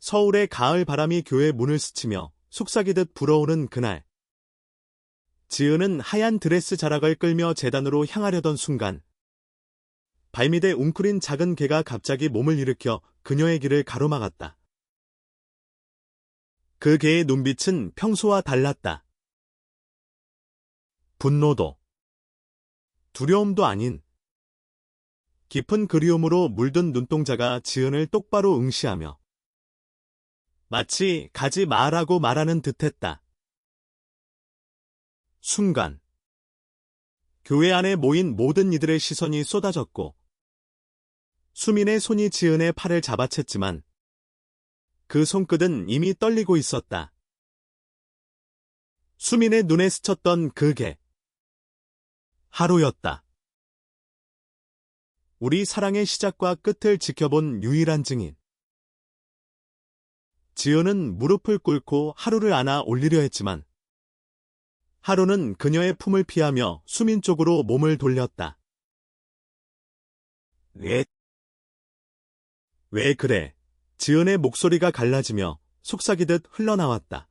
서울의 가을 바람이 교회 문을 스치며 속삭이듯 불어오는 그날. 지은은 하얀 드레스 자락을 끌며 제단으로 향하려던 순간 발밑에 웅크린 작은 개가 갑자기 몸을 일으켜 그녀의 길을 가로막았다. 그 개의 눈빛은 평소와 달랐다. 분노도, 두려움도 아닌 깊은 그리움으로 물든 눈동자가 지은을 똑바로 응시하며 마치 가지 마라고 말하는 듯했다. 순간 교회 안에 모인 모든 이들의 시선이 쏟아졌고 수민의 손이 지은의 팔을 잡아챘지만 그 손끝은 이미 떨리고 있었다. 수민의 눈에 스쳤던 그 개. 하루였다. 우리 사랑의 시작과 끝을 지켜본 유일한 증인. 지은은 무릎을 꿇고 하루를 안아 올리려 했지만 하루는 그녀의 품을 피하며 수민 쪽으로 몸을 돌렸다. 왜 그래? 지은의 목소리가 갈라지며 속삭이듯 흘러나왔다.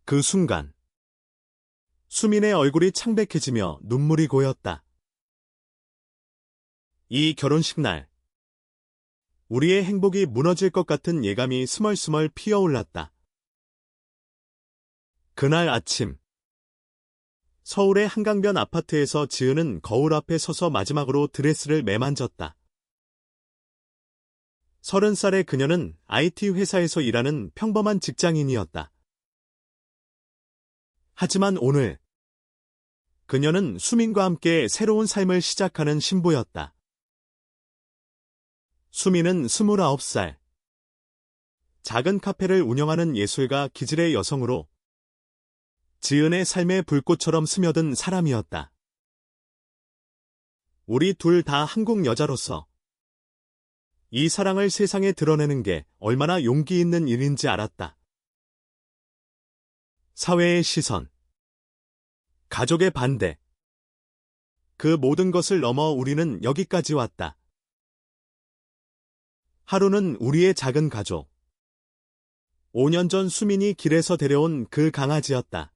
그 순간 수민의 얼굴이 창백해지며 눈물이 고였다. 이 결혼식 날 우리의 행복이 무너질 것 같은 예감이 스멀스멀 피어올랐다. 그날 아침 서울의 한강변 아파트에서 지은은 거울 앞에 서서 마지막으로 드레스를 매만졌다. 30살의 그녀는 IT 회사에서 일하는 평범한 직장인이었다. 하지만 오늘 그녀는 수민과 함께 새로운 삶을 시작하는 신부였다. 수민은 29살. 작은 카페를 운영하는 예술가 기질의 여성으로 지은의 삶의 불꽃처럼 스며든 사람이었다. 우리 둘 다 한국 여자로서 이 사랑을 세상에 드러내는 게 얼마나 용기 있는 일인지 알았다. 사회의 시선, 가족의 반대, 그 모든 것을 넘어 우리는 여기까지 왔다. 하루는 우리의 작은 가족. 5년 전 수민이 길에서 데려온 그 강아지였다.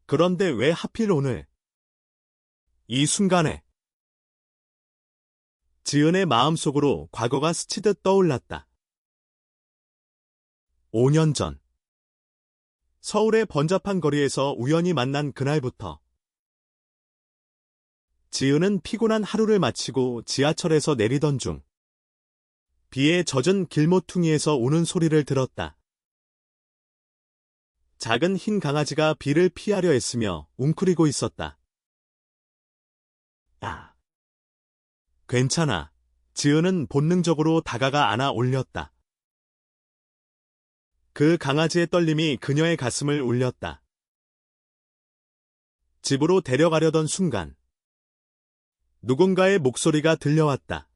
그런데 왜 하필 오늘, 이 순간에 지은의 마음속으로 과거가 스치듯 떠올랐다. 5년 전 서울의 번잡한 거리에서 우연히 만난 그날부터 지은은 피곤한 하루를 마치고 지하철에서 내리던 중 비에 젖은 길모퉁이에서 우는 소리를 들었다. 작은 흰 강아지가 비를 피하려 애쓰며 웅크리고 있었다. 야, 괜찮아. 지은은 본능적으로 다가가 안아 올렸다. 그 강아지의 떨림이 그녀의 가슴을 울렸다. 집으로 데려가려던 순간 누군가의 목소리가 들려왔다.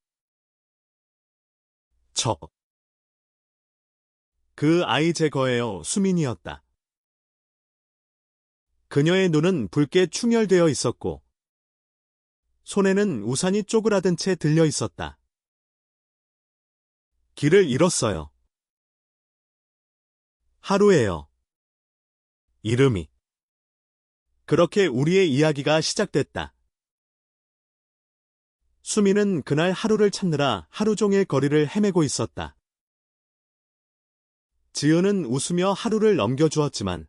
그 아이 제 거예요. 수민이었다. 그녀의 눈은 붉게 충혈되어 있었고 손에는 우산이 쪼그라든 채 들려 있었다. 길을 잃었어요. 하루예요. 이름이. 그렇게 우리의 이야기가 시작됐다. 수민은 그날 하루를 찾느라 하루 종일 거리를 헤매고 있었다. 지은은 웃으며 하루를 넘겨주었지만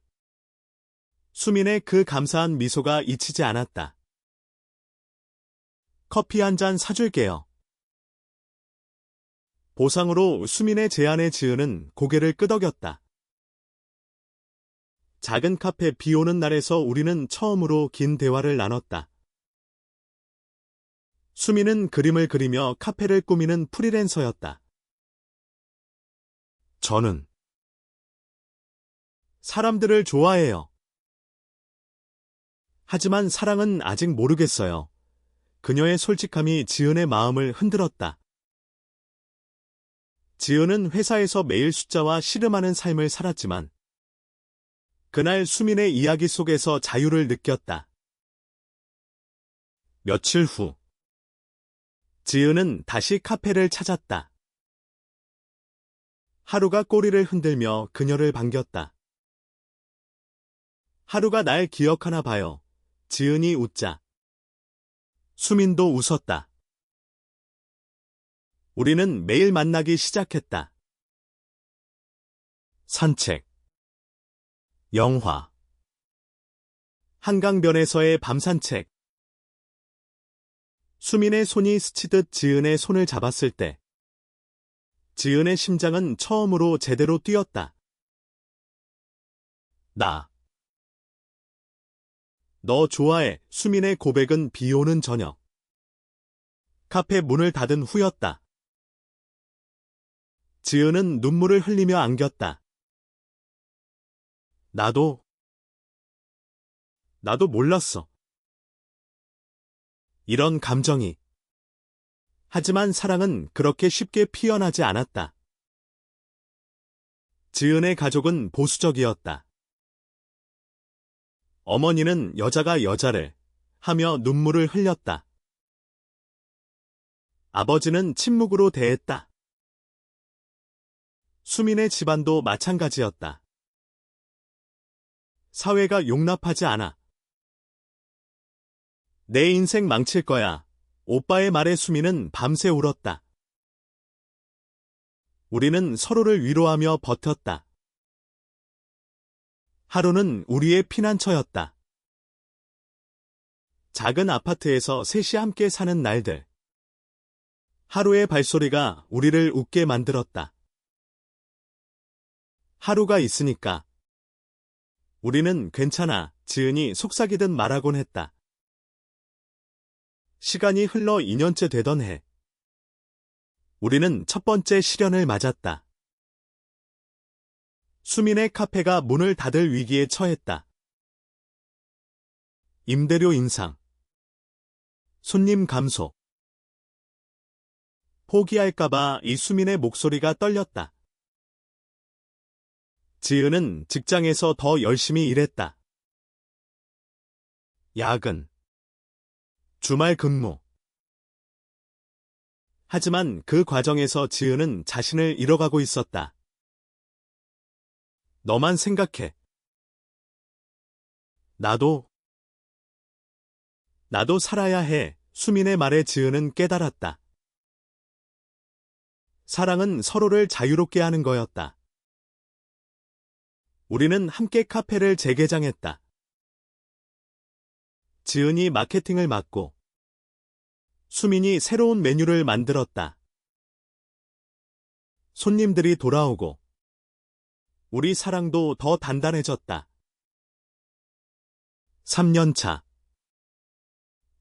수민의 그 감사한 미소가 잊히지 않았다. 커피 한 잔 사줄게요. 보상으로 수민의 제안에 지은은 고개를 끄덕였다. 작은 카페 비 오는 날에서 우리는 처음으로 긴 대화를 나눴다. 수민은 그림을 그리며 카페를 꾸미는 프리랜서였다. 저는 사람들을 좋아해요. 하지만 사랑은 아직 모르겠어요. 그녀의 솔직함이 지은의 마음을 흔들었다. 지은은 회사에서 매일 숫자와 씨름하는 삶을 살았지만 그날 수민의 이야기 속에서 자유를 느꼈다. 며칠 후 지은은 다시 카페를 찾았다. 하루가 꼬리를 흔들며 그녀를 반겼다. 하루가 날 기억하나 봐요. 지은이 웃자. 수민도 웃었다. 우리는 매일 만나기 시작했다. 산책, 영화, 한강변에서의 밤산책. 수민의 손이 스치듯 지은의 손을 잡았을 때 지은의 심장은 처음으로 제대로 뛰었다. 너 좋아해. 수민의 고백은 비 오는 저녁. 카페 문을 닫은 후였다. 지은은 눈물을 흘리며 안겼다. 나도 몰랐어. 이런 감정이. 하지만 사랑은 그렇게 쉽게 피어나지 않았다. 지은의 가족은 보수적이었다. 어머니는 여자가 여자를 하며 눈물을 흘렸다. 아버지는 침묵으로 대했다. 수민의 집안도 마찬가지였다. 사회가 용납하지 않아. 내 인생 망칠 거야. 오빠의 말에 수민은 밤새 울었다. 우리는 서로를 위로하며 버텼다. 하루는 우리의 피난처였다. 작은 아파트에서 셋이 함께 사는 날들. 하루의 발소리가 우리를 웃게 만들었다. 하루가 있으니까. 우리는 괜찮아. 지은이 속삭이듯 말하곤 했다. 시간이 흘러 2년째 되던 해. 우리는 첫 번째 시련을 맞았다. 수민의 카페가 문을 닫을 위기에 처했다. 임대료 인상, 손님 감소. 포기할까봐 이수민의 목소리가 떨렸다. 지은은 직장에서 더 열심히 일했다. 야근, 주말 근무. 하지만 그 과정에서 지은은 자신을 잃어가고 있었다. 너만 생각해. 나도 살아야 해. 수민의 말에 지은은 깨달았다. 사랑은 서로를 자유롭게 하는 거였다. 우리는 함께 카페를 재개장했다. 지은이 마케팅을 맡고 수민이 새로운 메뉴를 만들었다. 손님들이 돌아오고 우리 사랑도 더 단단해졌다. 3년 차.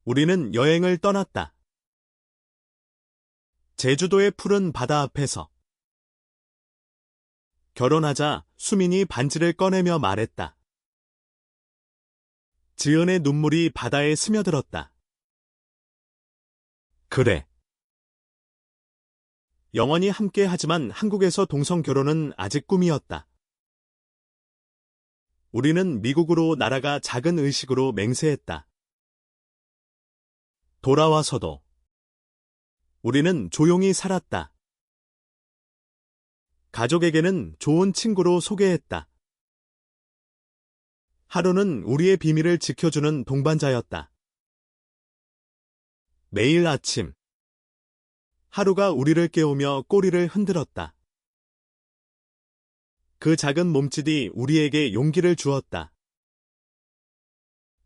우리는 여행을 떠났다. 제주도의 푸른 바다 앞에서. 결혼하자 수민이 반지를 꺼내며 말했다. 지은의 눈물이 바다에 스며들었다. 그래. 영원히 함께 하지만 한국에서 동성 결혼은 아직 꿈이었다. 우리는 미국으로 날아가 작은 의식으로 맹세했다. 돌아와서도 우리는 조용히 살았다. 가족에게는 좋은 친구로 소개했다. 하루는 우리의 비밀을 지켜주는 동반자였다. 매일 아침 하루가 우리를 깨우며 꼬리를 흔들었다. 그 작은 몸짓이 우리에게 용기를 주었다.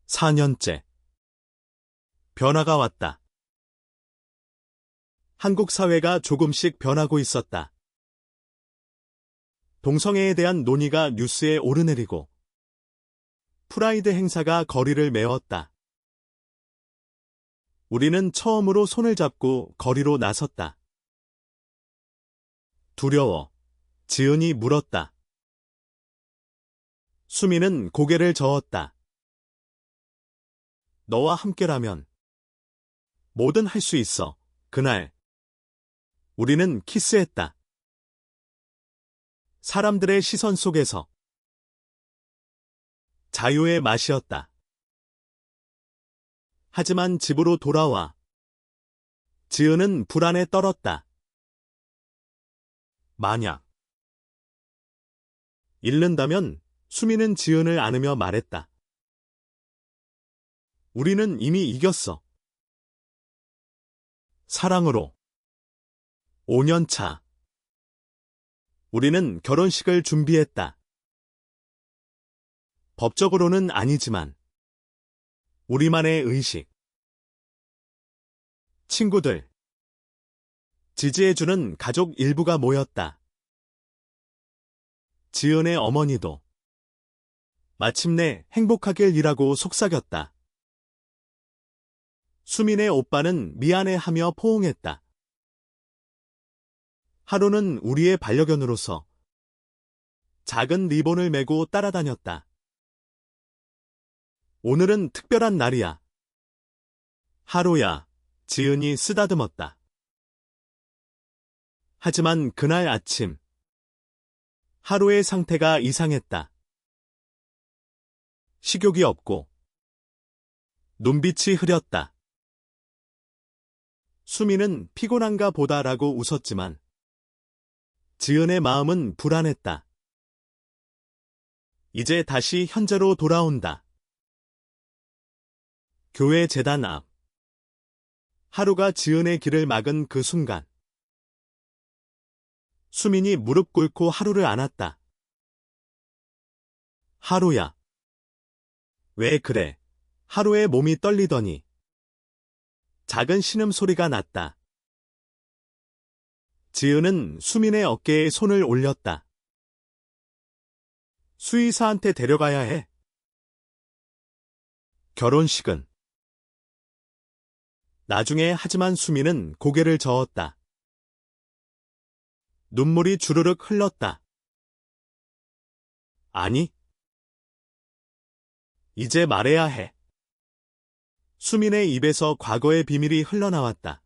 4년째. 변화가 왔다. 한국 사회가 조금씩 변하고 있었다. 동성애에 대한 논의가 뉴스에 오르내리고 프라이드 행사가 거리를 메웠다. 우리는 처음으로 손을 잡고 거리로 나섰다. 두려워. 지은이 물었다. 수민은 고개를 저었다. 너와 함께라면 뭐든 할 수 있어. 그날 우리는 키스했다. 사람들의 시선 속에서 자유의 맛이었다. 하지만 집으로 돌아와 지은은 불안에 떨었다. 만약 잃는다면 수미는 지은을 안으며 말했다. 우리는 이미 이겼어. 사랑으로. 5년 차. 우리는 결혼식을 준비했다. 법적으로는 아니지만 우리만의 의식. 친구들. 지지해주는 가족 일부가 모였다. 지은의 어머니도 마침내 행복하길이라고 속삭였다. 수민의 오빠는 미안해하며 포옹했다. 하루는 우리의 반려견으로서 작은 리본을 메고 따라다녔다. 오늘은 특별한 날이야. 하루야, 지은이 쓰다듬었다. 하지만 그날 아침, 하루의 상태가 이상했다. 식욕이 없고, 눈빛이 흐렸다. 수미는 피곤한가 보다라고 웃었지만, 지은의 마음은 불안했다. 이제 다시 현재로 돌아온다. 교회 제단 앞. 하루가 지은의 길을 막은 그 순간. 수민이 무릎 꿇고 하루를 안았다. 하루야. 왜 그래? 하루의 몸이 떨리더니 작은 신음소리가 났다. 지은은 수민의 어깨에 손을 올렸다. 수의사한테 데려가야 해. 결혼식은. 나중에 하지만 수민은 고개를 저었다. 눈물이 주르륵 흘렀다. 아니. 이제 말해야 해. 수민의 입에서 과거의 비밀이 흘러나왔다.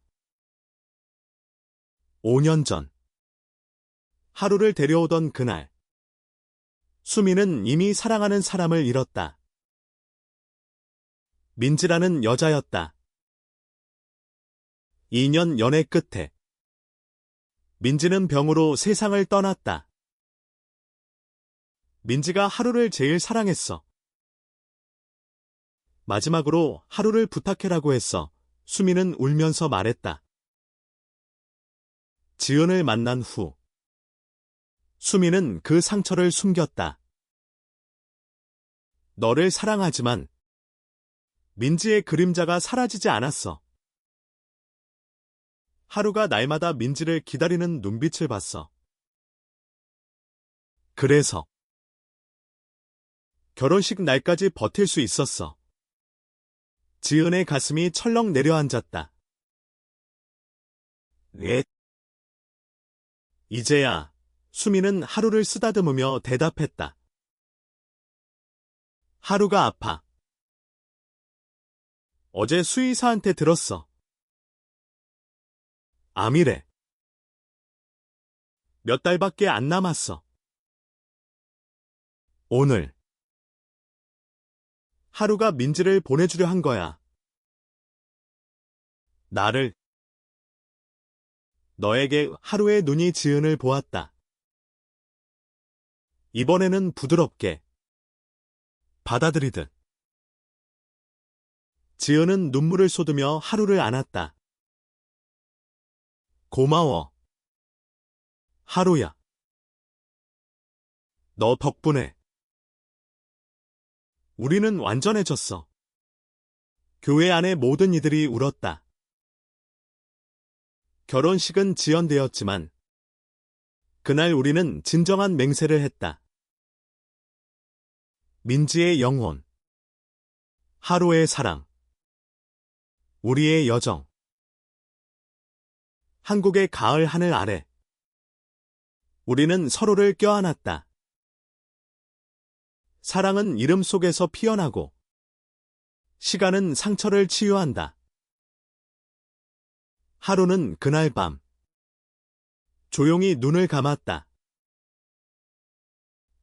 5년 전. 하루를 데려오던 그날. 수민은 이미 사랑하는 사람을 잃었다. 민지라는 여자였다. 2년 연애 끝에 민지는 병으로 세상을 떠났다. 민지가 하루를 제일 사랑했어. 마지막으로 하루를 부탁해라고 했어. 수민은 울면서 말했다. 지은을 만난 후 수민은 그 상처를 숨겼다. 너를 사랑하지만 민지의 그림자가 사라지지 않았어. 하루가 날마다 민지를 기다리는 눈빛을 봤어. 그래서 결혼식 날까지 버틸 수 있었어. 지은의 가슴이 철렁 내려앉았다. 왜? 이제야 수민은 하루를 쓰다듬으며 대답했다. 하루가 아파. 어제 수의사한테 들었어. 암이래. 몇 달밖에 안 남았어. 오늘. 하루가 민지를 보내주려 한 거야. 나를. 너에게 하루의 눈이 지은을 보았다. 이번에는 부드럽게. 받아들이듯. 지은은 눈물을 쏟으며 하루를 안았다. 고마워. 하루야. 너 덕분에. 우리는 완전해졌어. 교회 안의 모든 이들이 울었다. 결혼식은 지연되었지만 그날 우리는 진정한 맹세를 했다. 민지의 영혼. 하루의 사랑. 우리의 여정. 한국의 가을 하늘 아래. 우리는 서로를 껴안았다. 사랑은 이름 속에서 피어나고 시간은 상처를 치유한다. 하루는 그날 밤 조용히 눈을 감았다.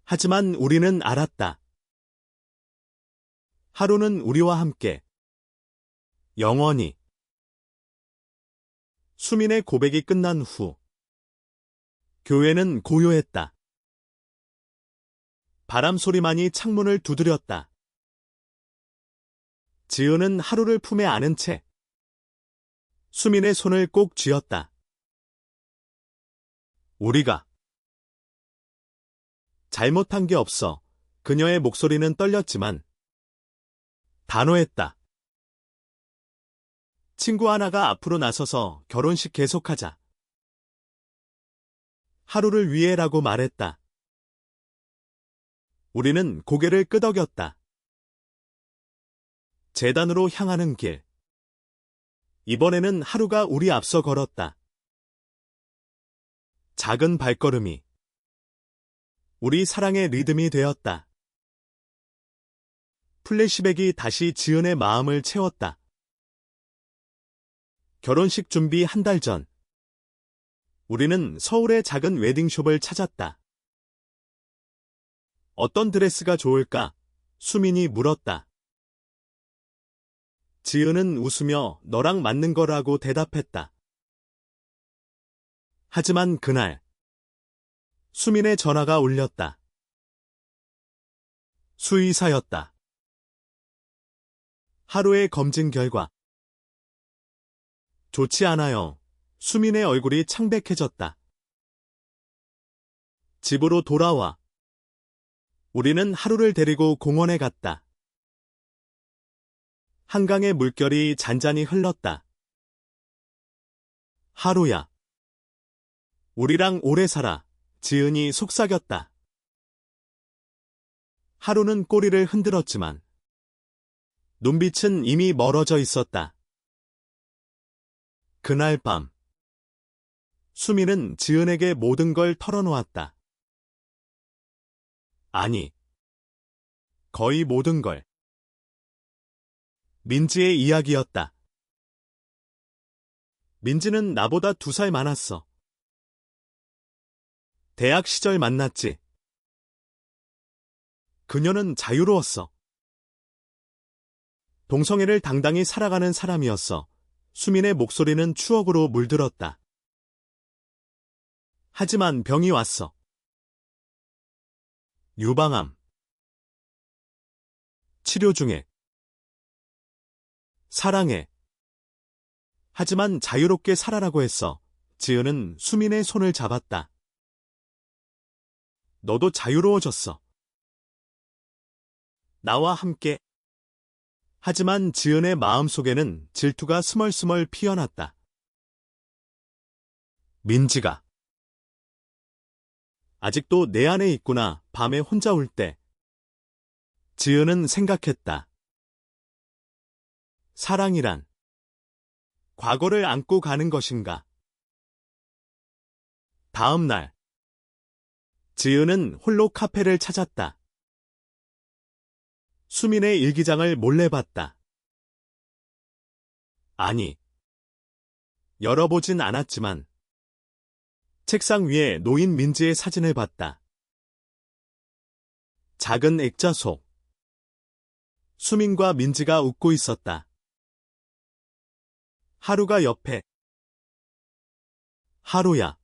하지만 우리는 알았다. 하루는 우리와 함께 영원히. 수민의 고백이 끝난 후 교회는 고요했다. 바람 소리만이 창문을 두드렸다. 지은은 하루를 품에 안은 채 수민의 손을 꼭 쥐었다. 우리가 잘못한 게 없어. 그녀의 목소리는 떨렸지만 단호했다. 친구 하나가 앞으로 나서서 결혼식 계속하자. 하루를 위해라고 말했다. 우리는 고개를 끄덕였다. 재단으로 향하는 길. 이번에는 하루가 우리 앞서 걸었다. 작은 발걸음이 우리 사랑의 리듬이 되었다. 플래시백이 다시 지은의 마음을 채웠다. 결혼식 준비 한 달 전. 우리는 서울의 작은 웨딩숍을 찾았다. 어떤 드레스가 좋을까? 수민이 물었다. 지은은 웃으며 너랑 맞는 거라고 대답했다. 하지만 그날 수민의 전화가 울렸다. 수의사였다. 하루의 검진 결과. 좋지 않아요. 수민의 얼굴이 창백해졌다. 집으로 돌아와. 우리는 하루를 데리고 공원에 갔다. 한강의 물결이 잔잔히 흘렀다. 하루야. 우리랑 오래 살아. 지은이 속삭였다. 하루는 꼬리를 흔들었지만 눈빛은 이미 멀어져 있었다. 그날 밤 수민은 지은에게 모든 걸 털어놓았다. 아니, 거의 모든 걸. 민지의 이야기였다. 민지는 나보다 2살 많았어. 대학 시절 만났지. 그녀는 자유로웠어. 동성애를 당당히 살아가는 사람이었어. 수민의 목소리는 추억으로 물들었다. 하지만 병이 왔어. 유방암. 치료 중에. 사랑해. 하지만 자유롭게 살아라고 했어. 지은은 수민의 손을 잡았다. 너도 자유로워졌어. 나와 함께. 하지만 지은의 마음속에는 질투가 스멀스멀 피어났다. 민지가 아직도 내 안에 있구나. 밤에 혼자 울 때. 지은은 생각했다. 사랑이란 과거를 안고 가는 것인가? 다음 날 지은은 홀로 카페를 찾았다. 수민의 일기장을 몰래 봤다. 아니, 열어보진 않았지만 책상 위에 놓인 민지의 사진을 봤다. 작은 액자 속 수민과 민지가 웃고 있었다. 하루가 옆에. 하루야.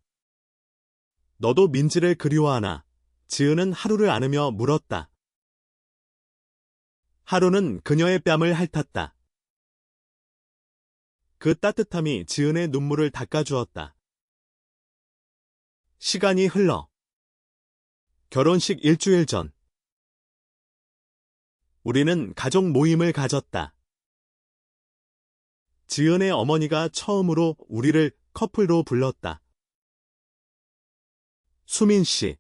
너도 민지를 그리워하나? 지은은 하루를 안으며 물었다. 하루는 그녀의 뺨을 핥았다. 그 따뜻함이 지은의 눈물을 닦아주었다. 시간이 흘러. 결혼식 일주일 전. 우리는 가족 모임을 가졌다. 지은의 어머니가 처음으로 우리를 커플로 불렀다. 수민 씨.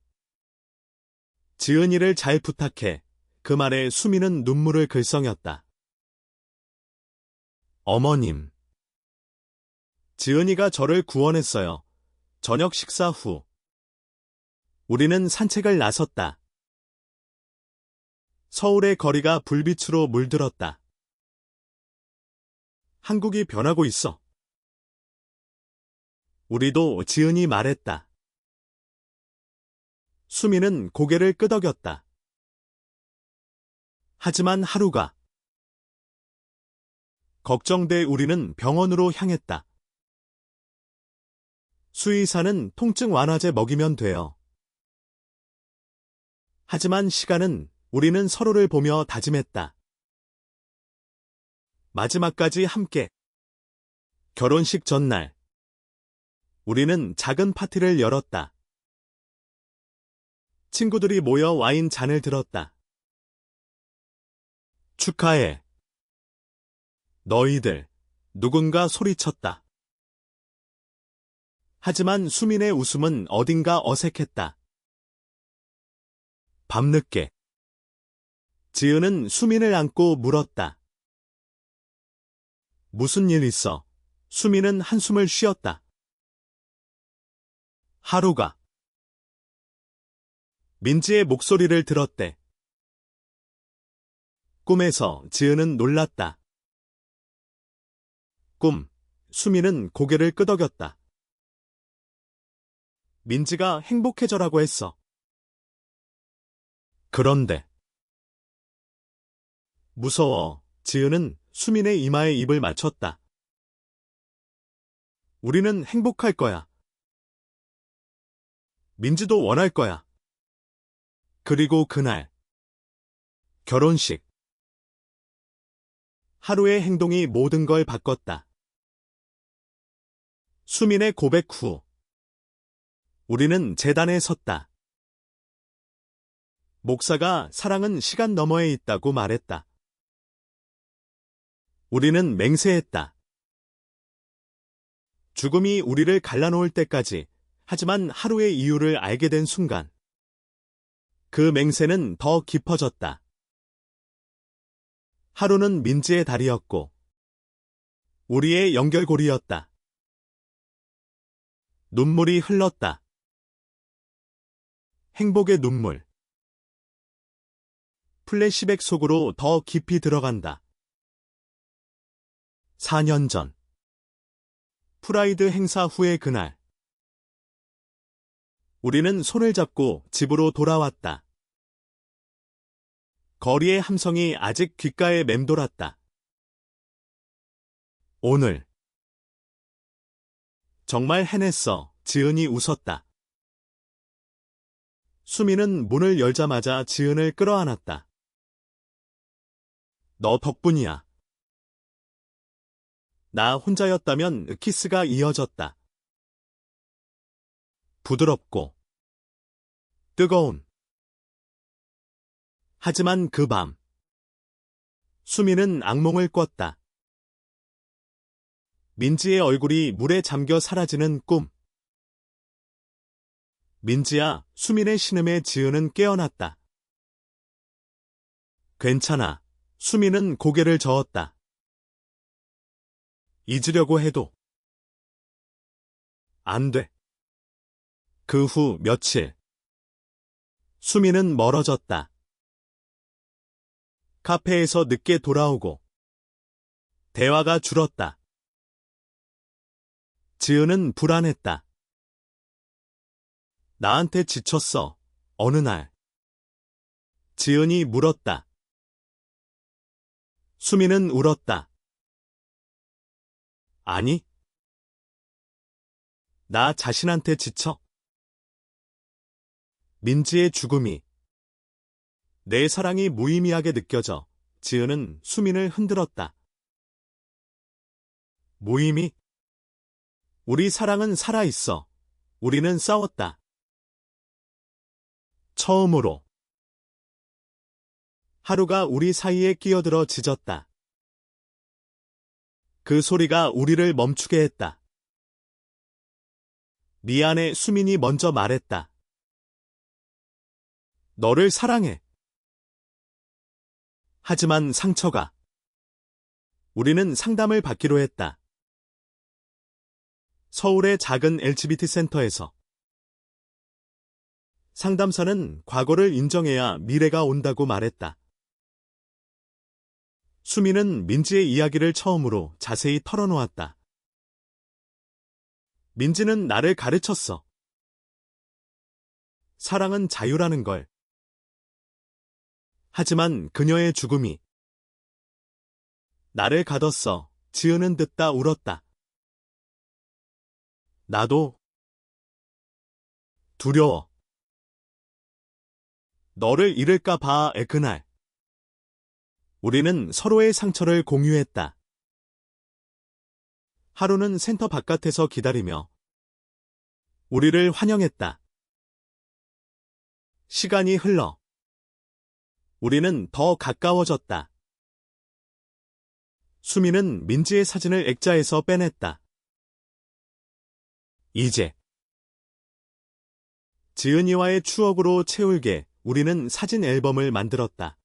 지은이를 잘 부탁해. 그 말에 수민은 눈물을 글썽였다. 어머님. 지은이가 저를 구원했어요. 저녁 식사 후. 우리는 산책을 나섰다. 서울의 거리가 불빛으로 물들었다. 한국이 변하고 있어. 우리도. 지은이 말했다. 수민은 고개를 끄덕였다. 하지만 하루가. 걱정돼 우리는 병원으로 향했다. 수의사는 통증 완화제 먹이면 돼요. 하지만 시간은 우리는 서로를 보며 다짐했다. 마지막까지 함께. 결혼식 전날. 우리는 작은 파티를 열었다. 친구들이 모여 와인 잔을 들었다. 축하해. 너희들. 누군가 소리쳤다. 하지만 수민의 웃음은 어딘가 어색했다. 밤늦게. 지은은 수민을 안고 물었다. 무슨 일 있어? 수민은 한숨을 쉬었다. 하루가. 민지의 목소리를 들었대. 꿈에서 지은은 놀랐다. 꿈. 수민은 고개를 끄덕였다. 민지가 행복해져라고 했어. 그런데. 무서워. 지은은 수민의 이마에 입을 맞췄다. 우리는 행복할 거야. 민지도 원할 거야. 그리고 그날. 결혼식. 하루의 행동이 모든 걸 바꿨다. 수민의 고백 후. 우리는 제단에 섰다. 목사가 사랑은 시간 너머에 있다고 말했다. 우리는 맹세했다. 죽음이 우리를 갈라놓을 때까지. 하지만 하루의 이유를 알게 된 순간. 그 맹세는 더 깊어졌다. 하루는 민지의 달이었고 우리의 연결고리였다. 눈물이 흘렀다. 행복의 눈물. 플래시백 속으로 더 깊이 들어간다. 4년 전. 프라이드 행사 후의 그날. 우리는 손을 잡고 집으로 돌아왔다. 거리의 함성이 아직 귓가에 맴돌았다. 오늘. 정말 해냈어. 지은이 웃었다. 수민은 문을 열자마자 지은을 끌어안았다. 너 덕분이야. 나 혼자였다면 키스가 이어졌다. 부드럽고 뜨거운. 하지만 그 밤. 수민은 악몽을 꿨다. 민지의 얼굴이 물에 잠겨 사라지는 꿈. 민지야, 수민의 신음에 지은은 깨어났다. 괜찮아. 수민은 고개를 저었다. 잊으려고 해도 안 돼. 그 후 며칠. 수민은 멀어졌다. 카페에서 늦게 돌아오고 대화가 줄었다. 지은은 불안했다. 나한테 지쳤어. 어느 날. 지은이 물었다. 수민은 울었다. 아니. 나 자신한테 지쳐. 민지의 죽음이. 내 사랑이 무의미하게 느껴져. 지은은 수민을 흔들었다. 무의미? 우리 사랑은 살아있어. 우리는 싸웠다. 처음으로. 하루가 우리 사이에 끼어들어 짖었다. 그 소리가 우리를 멈추게 했다. 미안해. 수민이 먼저 말했다. 너를 사랑해. 하지만 상처가. 우리는 상담을 받기로 했다. 서울의 작은 LGBT 센터에서. 상담사는 과거를 인정해야 미래가 온다고 말했다. 수민은 민지의 이야기를 처음으로 자세히 털어놓았다. 민지는 나를 가르쳤어. 사랑은 자유라는 걸. 하지만 그녀의 죽음이 나를 가뒀어. 지은은 듣다 울었다. 나도 두려워. 너를 잃을까 봐의 그날. 우리는 서로의 상처를 공유했다. 하루는 센터 바깥에서 기다리며 우리를 환영했다. 시간이 흘러 우리는 더 가까워졌다. 수미는 민지의 사진을 액자에서 빼냈다. 이제 지은이와의 추억으로 채울게 우리는 사진 앨범을 만들었다.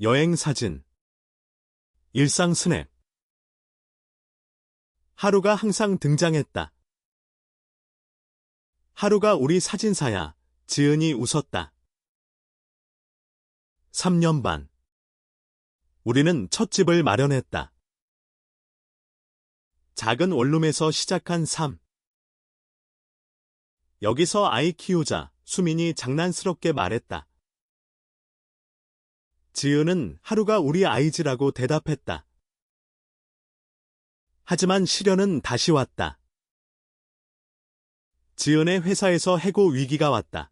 여행 사진, 일상 스냅. 하루가 항상 등장했다. 하루가 우리 사진사야. 지은이 웃었다. 3년 반. 우리는 첫 집을 마련했다. 작은 원룸에서 시작한 삶. 여기서 아이 키우자. 수민이 장난스럽게 말했다. 지은은 하루가 우리 아이지라고 대답했다. 하지만 시련은 다시 왔다. 지은의 회사에서 해고 위기가 왔다.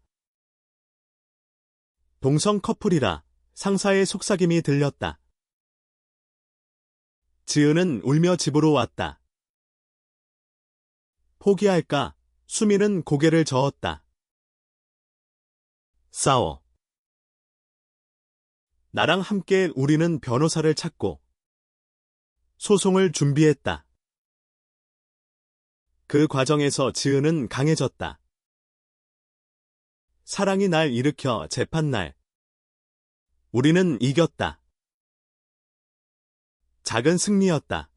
동성 커플이라 상사의 속삭임이 들렸다. 지은은 울며 집으로 왔다. 포기할까? 수미는 고개를 저었다. 싸워. 나랑 함께 우리는 변호사를 찾고 소송을 준비했다. 그 과정에서 지은은 강해졌다. 사랑이 날 일으켜 재판날. 우리는 이겼다. 작은 승리였다.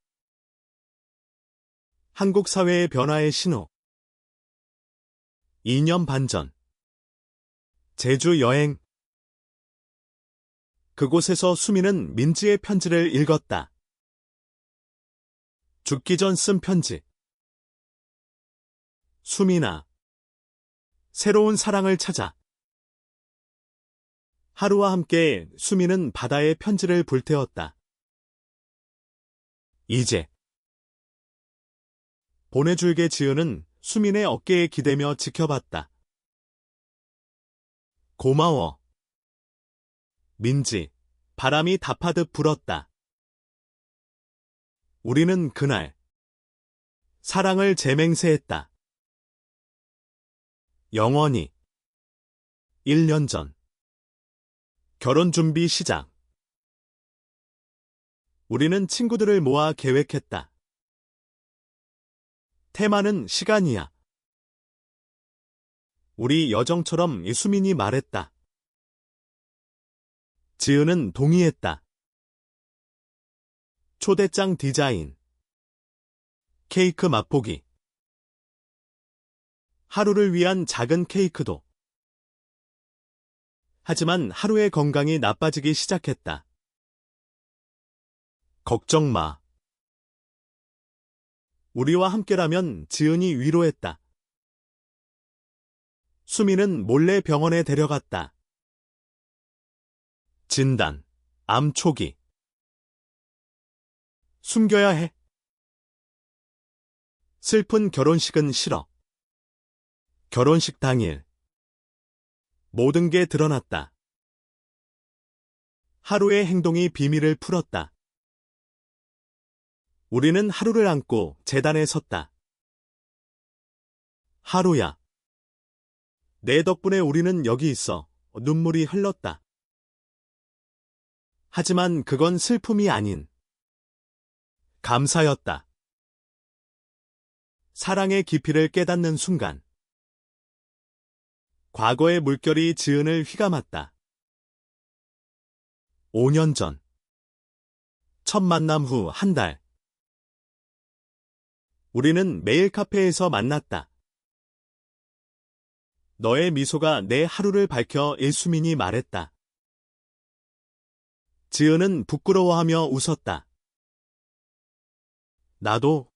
한국 사회의 변화의 신호. 2년 반 전. 제주 여행. 그곳에서 수미는 민지의 편지를 읽었다. 죽기 전 쓴 편지. 수민아, 새로운 사랑을 찾아. 하루와 함께 수민은 바다에 편지를 불태웠다. 이제 보내줄게. 지은은 수민의 어깨에 기대며 지켜봤다. 고마워. 민지, 바람이 답하듯 불었다. 우리는 그날 사랑을 재맹세했다. 영원히. 1년 전. 결혼 준비 시작. 우리는 친구들을 모아 계획했다. 테마는 시간이야. 우리 여정처럼. 수민이 말했다. 지은은 동의했다. 초대장 디자인. 케이크 맛보기. 하루를 위한 작은 케이크도. 하지만 하루의 건강이 나빠지기 시작했다. 걱정 마. 우리와 함께라면. 지은이 위로했다. 수미는 몰래 병원에 데려갔다. 진단, 암 초기. 숨겨야 해. 슬픈 결혼식은 싫어. 결혼식 당일. 모든 게 드러났다. 하루의 행동이 비밀을 풀었다. 우리는 하루를 안고 재단에 섰다. 하루야. 내 덕분에 우리는 여기 있어. 눈물이 흘렀다. 하지만 그건 슬픔이 아닌 감사였다. 사랑의 깊이를 깨닫는 순간. 과거의 물결이 지은을 휘감았다. 5년 전. 첫 만남 후 한 달. 우리는 매일 카페에서 만났다. 너의 미소가 내 하루를 밝혀. 수민이 말했다. 지은은 부끄러워하며 웃었다. 나도.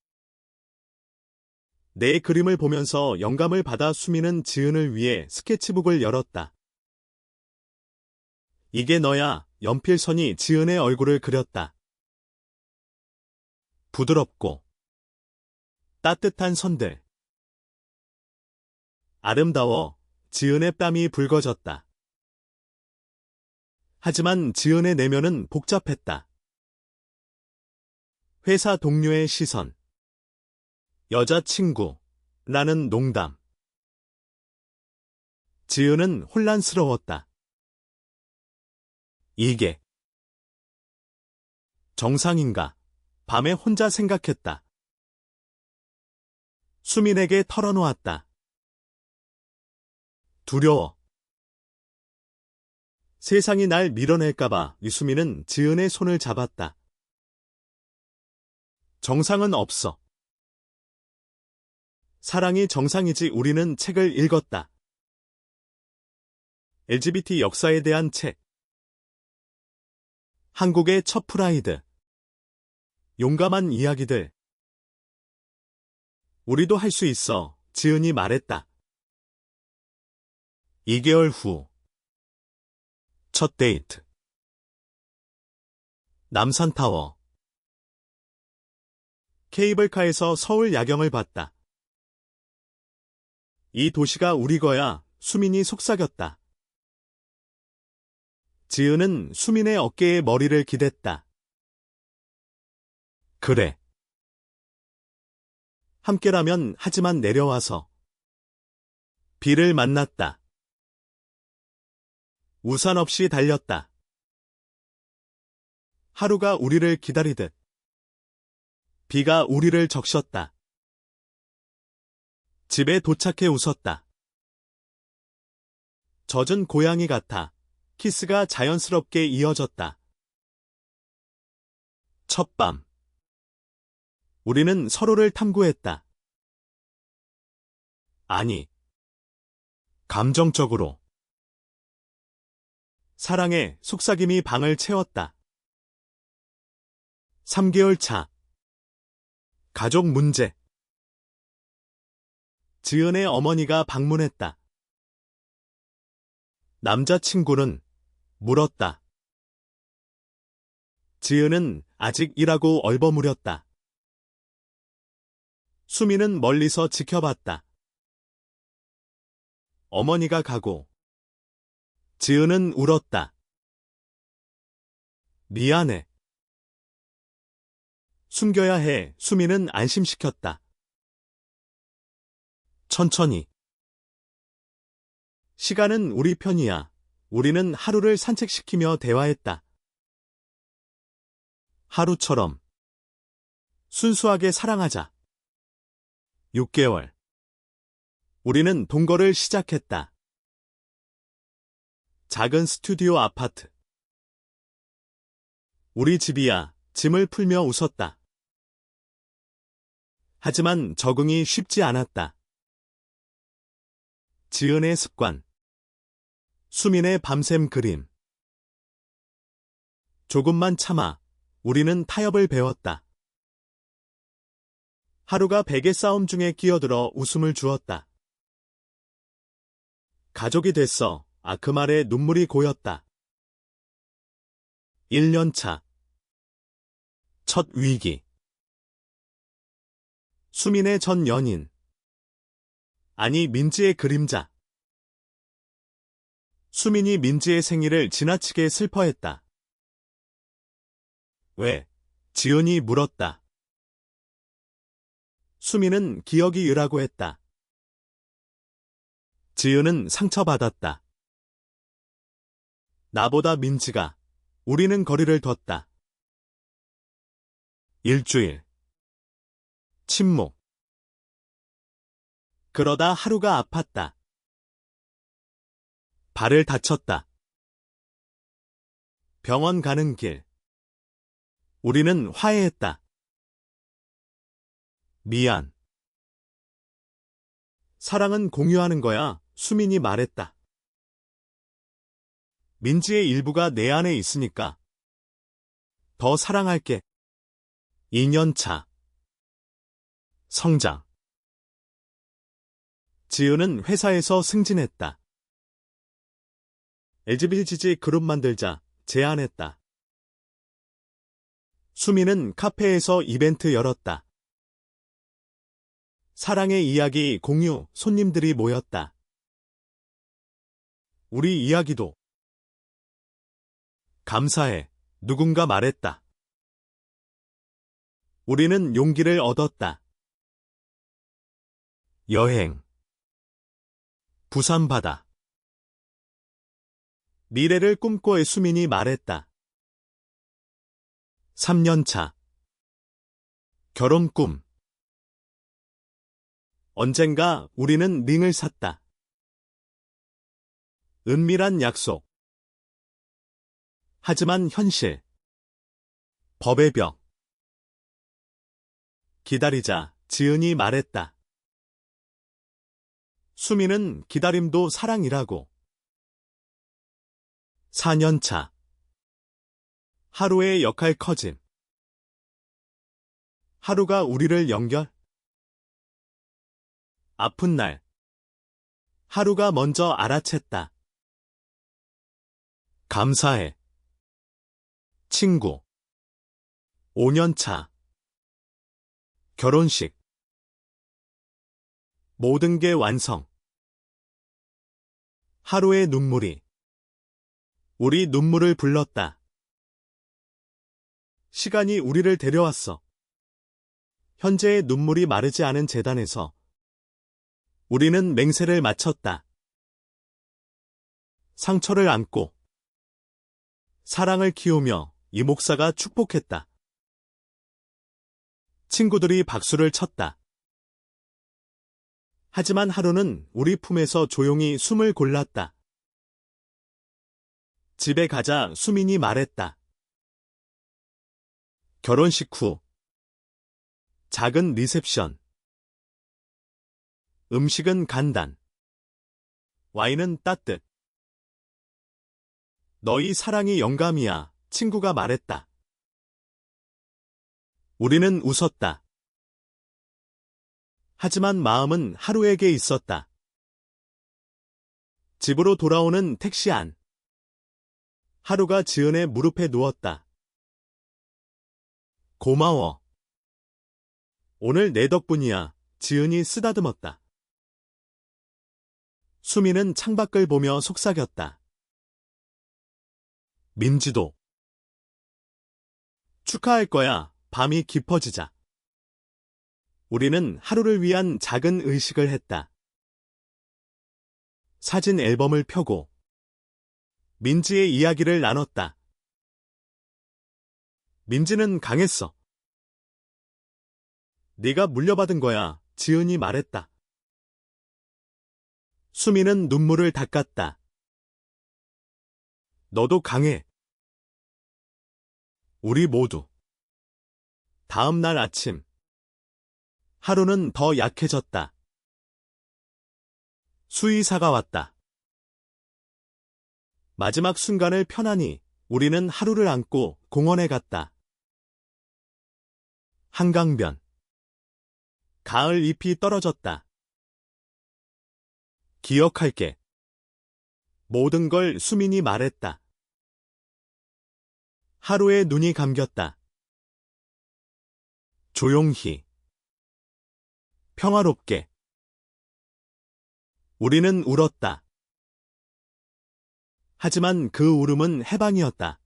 내 그림을 보면서 영감을 받아. 수민은 지은을 위해 스케치북을 열었다. 이게 너야. 연필선이 지은의 얼굴을 그렸다. 부드럽고 따뜻한 선들. 아름다워. 지은의 뺨이 붉어졌다. 하지만 지은의 내면은 복잡했다. 회사 동료의 시선, 여자친구라는 농담. 지은은 혼란스러웠다. 이게 정상인가? 밤에 혼자 생각했다. 수민에게 털어놓았다. 두려워. 세상이 날 밀어낼까봐 유수민은 지은의 손을 잡았다. 정상은 없어. 사랑이 정상이지. 우리는 책을 읽었다. LGBT 역사에 대한 책. 한국의 첫 프라이드. 용감한 이야기들. 우리도 할 수 있어, 지은이 말했다. 2개월 후. 첫 데이트. 남산타워. 케이블카에서 서울 야경을 봤다. 이 도시가 우리 거야. 수민이 속삭였다. 지은은 수민의 어깨에 머리를 기댔다. 그래. 함께라면. 하지만 내려와서 비를 만났다. 우산 없이 달렸다. 하루가 우리를 기다리듯 비가 우리를 적셨다. 집에 도착해 웃었다. 젖은 고양이 같아. 키스가 자연스럽게 이어졌다. 첫밤. 우리는 서로를 탐구했다. 아니, 감정적으로. 사랑의 속삭임이 방을 채웠다. 3개월 차. 가족 문제. 지은의 어머니가 방문했다. 남자친구는? 물었다. 지은은 아직 이라고 얼버무렸다. 수민은 멀리서 지켜봤다. 어머니가 가고 지은은 울었다. 미안해. 숨겨야 해. 수민은 안심시켰다. 천천히. 시간은 우리 편이야. 우리는 하루를 산책시키며 대화했다. 하루처럼. 순수하게 사랑하자. 6개월. 우리는 동거를 시작했다. 작은 스튜디오 아파트. 우리 집이야. 짐을 풀며 웃었다. 하지만 적응이 쉽지 않았다. 지은의 습관. 수민의 밤샘 그림. 조금만 참아. 우리는 타협을 배웠다. 하루가 베개 싸움 중에 끼어들어 웃음을 주었다. 가족이 됐어. 그 말에 눈물이 고였다. 1년 차. 첫 위기. 수민의 전 연인. 아니, 민지의 그림자. 수민이 민지의 생일을 지나치게 슬퍼했다. 왜? 지은이 물었다. 수민은 기억이 유라고 했다. 지은은 상처받았다. 나보다 민지가. 우리는 거리를 뒀다. 일주일. 침묵. 그러다 하루가 아팠다. 발을 다쳤다. 병원 가는 길. 우리는 화해했다. 미안. 사랑은 공유하는 거야. 수민이 말했다. 민지의 일부가 내 안에 있으니까 더 사랑할게. 2년 차. 성장. 지은은 회사에서 승진했다. LGBT 그룹 만들자 제안했다. 수민은 카페에서 이벤트 열었다. 사랑의 이야기 공유 손님들이 모였다. 우리 이야기도. 감사해. 누군가 말했다. 우리는 용기를 얻었다. 여행. 부산 바다. 미래를 꿈꿔 수민이 말했다. 3년차. 결혼 꿈. 언젠가 우리는 링을 샀다. 은밀한 약속. 하지만 현실. 법의 벽. 기다리자, 지은이 말했다. 수민은 기다림도 사랑이라고. 4년차. 하루의 역할 커짐. 하루가 우리를 연결? 아픈 날. 하루가 먼저 알아챘다. 감사해. 친구. 5년차. 결혼식. 모든 게 완성. 하루의 눈물이. 우리 눈물을 불렀다. 시간이 우리를 데려왔어. 현재의 눈물이 마르지 않은 재단에서 우리는 맹세를 마쳤다. 상처를 안고 사랑을 키우며 이 목사가 축복했다. 친구들이 박수를 쳤다. 하지만 하루는 우리 품에서 조용히 숨을 골랐다. 집에 가자 수민이 말했다. 결혼식 후. 작은 리셉션. 음식은 간단. 와인은 따뜻. 너희 사랑이 영감이야, 친구가 말했다. 우리는 웃었다. 하지만 마음은 하루에게 있었다. 집으로 돌아오는 택시 안. 하루가 지은의 무릎에 누웠다. 고마워. 오늘 내 덕분이야, 지은이 쓰다듬었다. 수미는 창밖을 보며 속삭였다. 민지도. 축하할 거야, 밤이 깊어지자. 우리는 하루를 위한 작은 의식을 했다. 사진 앨범을 펴고 민지의 이야기를 나눴다. 민지는 강했어. 네가 물려받은 거야, 지은이 말했다. 수미는 눈물을 닦았다. 너도 강해. 우리 모두. 다음 날 아침. 하루는 더 약해졌다. 수의사가 왔다. 마지막 순간을 편안히 우리는 하루를 안고 공원에 갔다. 한강변. 가을 잎이 떨어졌다. 기억할게. 모든 걸 수민이 말했다. 하루의 눈이 감겼다. 조용히. 평화롭게. 우리는 울었다. 하지만 그 울음은 해방이었다.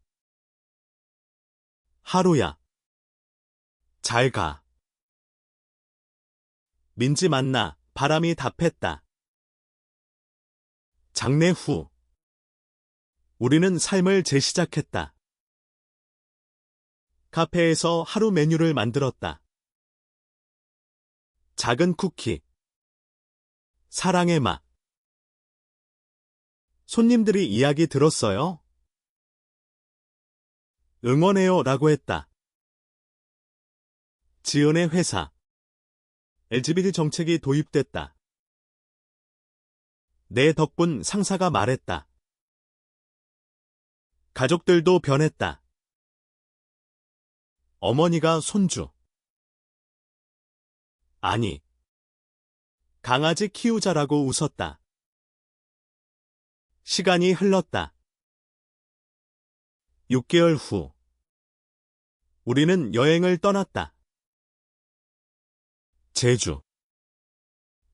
하루야. 잘 가. 민지 만나, 바람이 답했다. 장례 후. 우리는 삶을 재시작했다. 카페에서 하루 메뉴를 만들었다. 작은 쿠키. 사랑의 맛. 손님들이 이야기 들었어요? 응원해요 라고 했다. 지은의 회사. LGBT 정책이 도입됐다. 내 덕분 상사가 말했다. 가족들도 변했다. 어머니가 손주. 아니. 강아지 키우자라고 웃었다. 시간이 흘렀다. 6개월 후. 우리는 여행을 떠났다. 제주.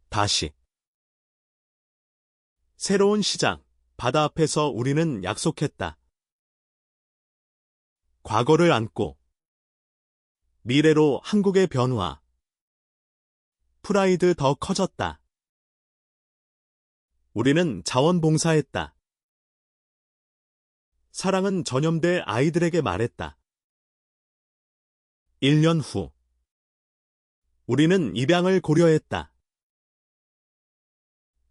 다시. 새로운 시작. 바다 앞에서 우리는 약속했다. 과거를 안고 미래로 한국의 변화. 프라이드 더 커졌다. 우리는 자원봉사했다. 사랑은 전염돼 아이들에게 말했다. 1년 후. 우리는 입양을 고려했다.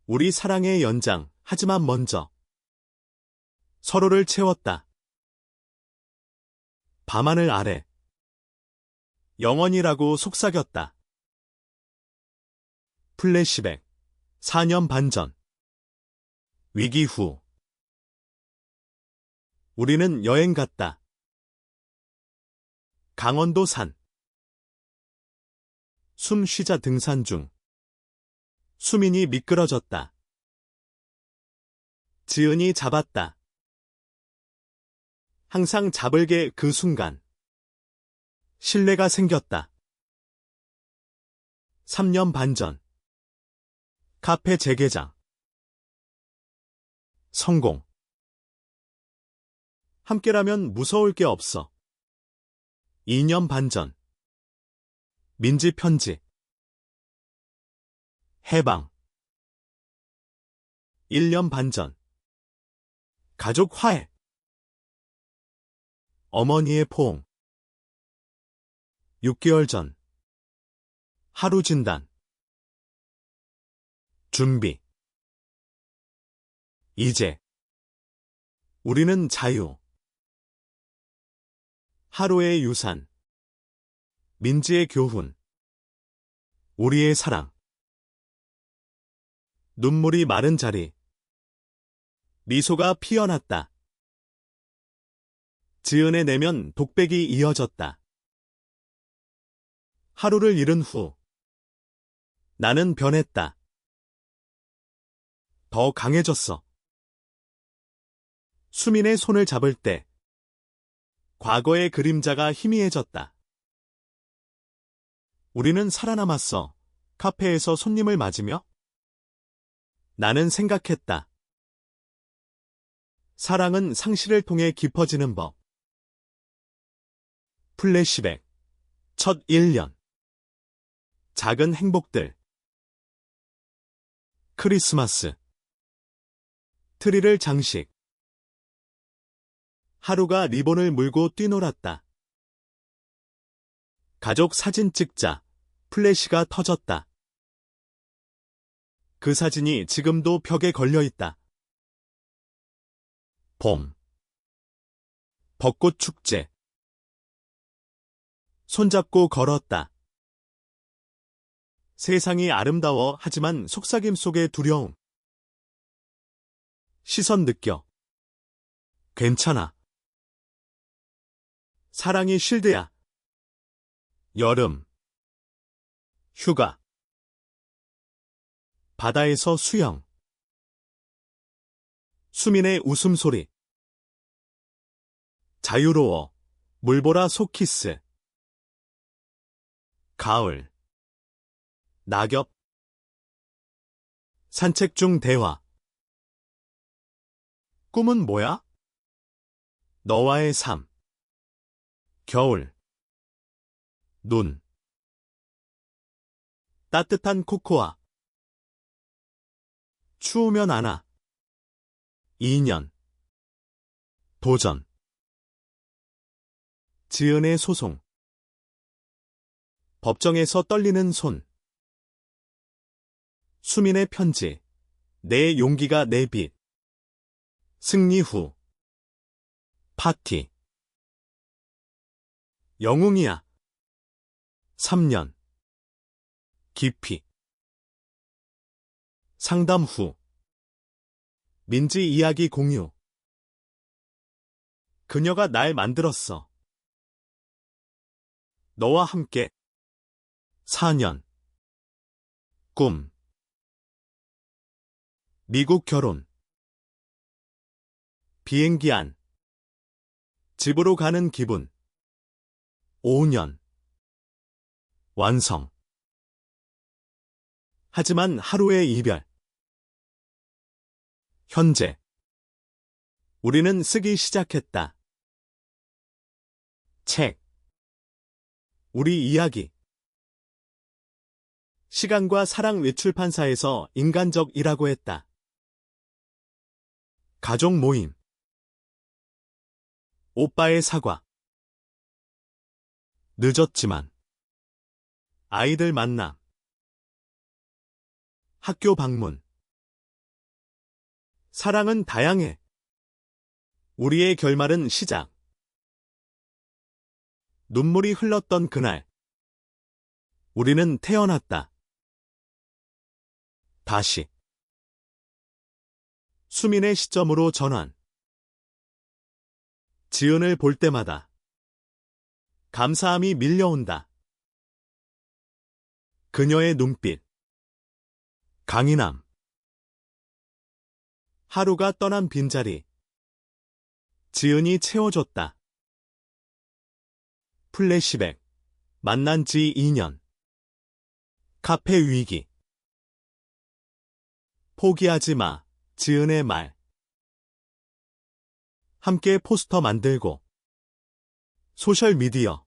우리 사랑의 연장, 하지만 먼저. 서로를 채웠다. 밤하늘 아래. 영원이라고 속삭였다. 플래시백. 4년 반 전. 위기 후. 우리는 여행 갔다. 강원도 산. 숨 쉬자 등산 중. 수민이 미끄러졌다. 지은이 잡았다. 항상 잡을게 그 순간. 신뢰가 생겼다. 3년 반 전. 카페 재개장. 성공. 함께라면 무서울 게 없어. 2년 반 전. 민지 편지. 해방. 1년 반 전. 가족 화해. 어머니의 포옹. 6개월 전. 하루 진단. 준비. 이제. 우리는 자유. 하루의 유산. 민지의 교훈. 우리의 사랑. 눈물이 마른 자리. 미소가 피어났다. 지은의 내면 독백이 이어졌다. 하루를 잃은 후. 나는 변했다. 더 강해졌어. 수민의 손을 잡을 때. 과거의 그림자가 희미해졌다. 우리는 살아남았어. 카페에서 손님을 맞으며. 나는 생각했다. 사랑은 상실을 통해 깊어지는 법. 플래시백. 첫 1년. 작은 행복들. 크리스마스. 트리를 장식. 하루가 리본을 물고 뛰놀았다. 가족 사진 찍자. 플래시가 터졌다. 그 사진이 지금도 벽에 걸려 있다. 봄. 벚꽃 축제. 손잡고 걸었다. 세상이 아름다워 하지만 속삭임 속의 두려움. 시선 느껴. 괜찮아. 사랑이 쉴드야. 여름. 휴가. 바다에서 수영. 수민의 웃음소리. 자유로워. 물보라 소키스. 가을. 낙엽. 산책 중 대화. 꿈은 뭐야? 너와의 삶. 겨울. 눈. 따뜻한 코코아. 추우면 안아. 2년. 도전. 지은의 소송. 법정에서 떨리는 손. 수민의 편지. 내 용기가 내 빛. 승리 후. 파티. 영웅이야. 3년. 깊이. 상담 후. 민지 이야기 공유. 그녀가 날 만들었어. 너와 함께. 4년. 꿈. 미국 결혼. 비행기 안. 집으로 가는 기분. 5년. 완성. 하지만 하루의 이별. 현재. 우리는 쓰기 시작했다. 책. 우리 이야기. 시간과 사랑 외출판사에서 인간적이라고 했다. 가족 모임. 오빠의 사과. 늦었지만. 아이들 만남. 학교 방문. 사랑은 다양해. 우리의 결말은 시작. 눈물이 흘렀던 그날. 우리는 태어났다. 다시. 수민의 시점으로 전환. 지은을 볼 때마다 감사함이 밀려온다. 그녀의 눈빛. 강인함. 하루가 떠난 빈자리. 지은이 채워줬다. 플래시백. 만난 지 2년. 카페 위기. 포기하지 마. 지은의 말. 함께 포스터 만들고. 소셜미디어.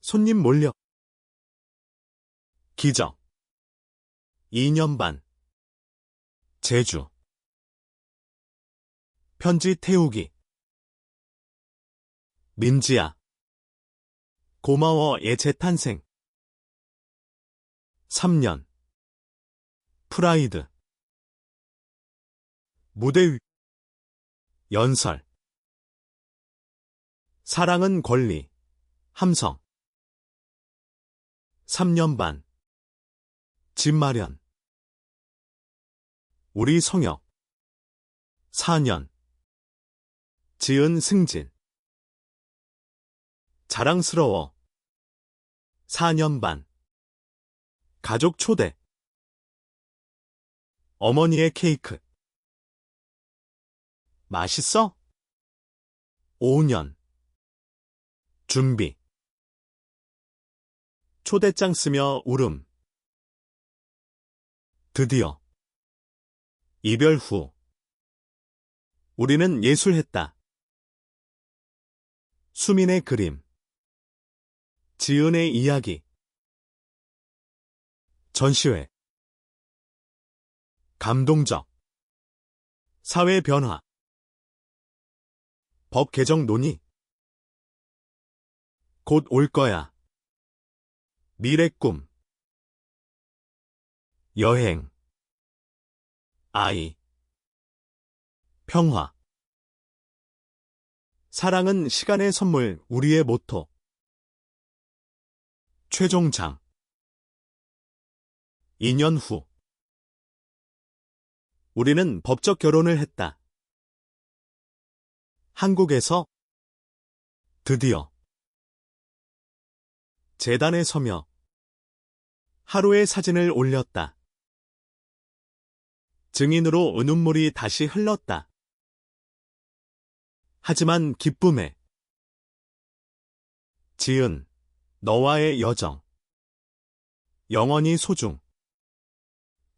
손님 몰려. 기적. 2년 반. 제주. 편지 태우기. 민지야. 고마워 애 재탄생. 3년. 프라이드. 무대 위. 연설. 사랑은 권리. 함성. 3년 반. 집 마련. 우리 성역. 4년. 지은 승진. 자랑스러워. 4년 반. 가족 초대. 어머니의 케이크. 맛있어? 5년. 준비. 초대장 쓰며 울음. 드디어. 이별 후. 우리는 예술했다. 수민의 그림. 지은의 이야기. 전시회. 감동적. 사회 변화. 법 개정 논의. 곧 올 거야. 미래 꿈. 여행. 아이. 평화. 사랑은 시간의 선물, 우리의 모토. 최종장. 2년 후. 우리는 법적 결혼을 했다. 한국에서 드디어 재단에 서며 하루의 사진을 올렸다. 증인으로 눈물이 다시 흘렀다. 하지만 기쁨에. 지은, 너와의 여정. 영원히 소중.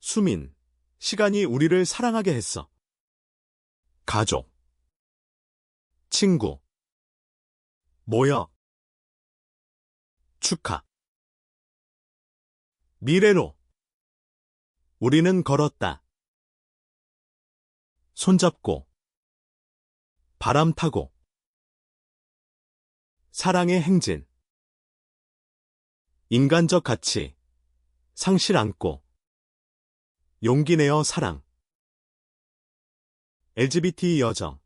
수민, 시간이 우리를 사랑하게 했어. 가족. 친구. 모여. 축하. 미래로. 우리는 걸었다. 손잡고. 바람 타고. 사랑의 행진. 인간적 가치. 상실 않고. 용기 내어 사랑. LGBT 여정.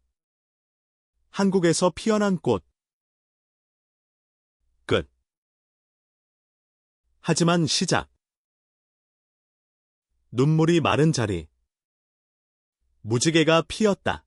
한국에서 피어난 꽃. 끝. 하지만 시작. 눈물이 마른 자리. 무지개가 피었다.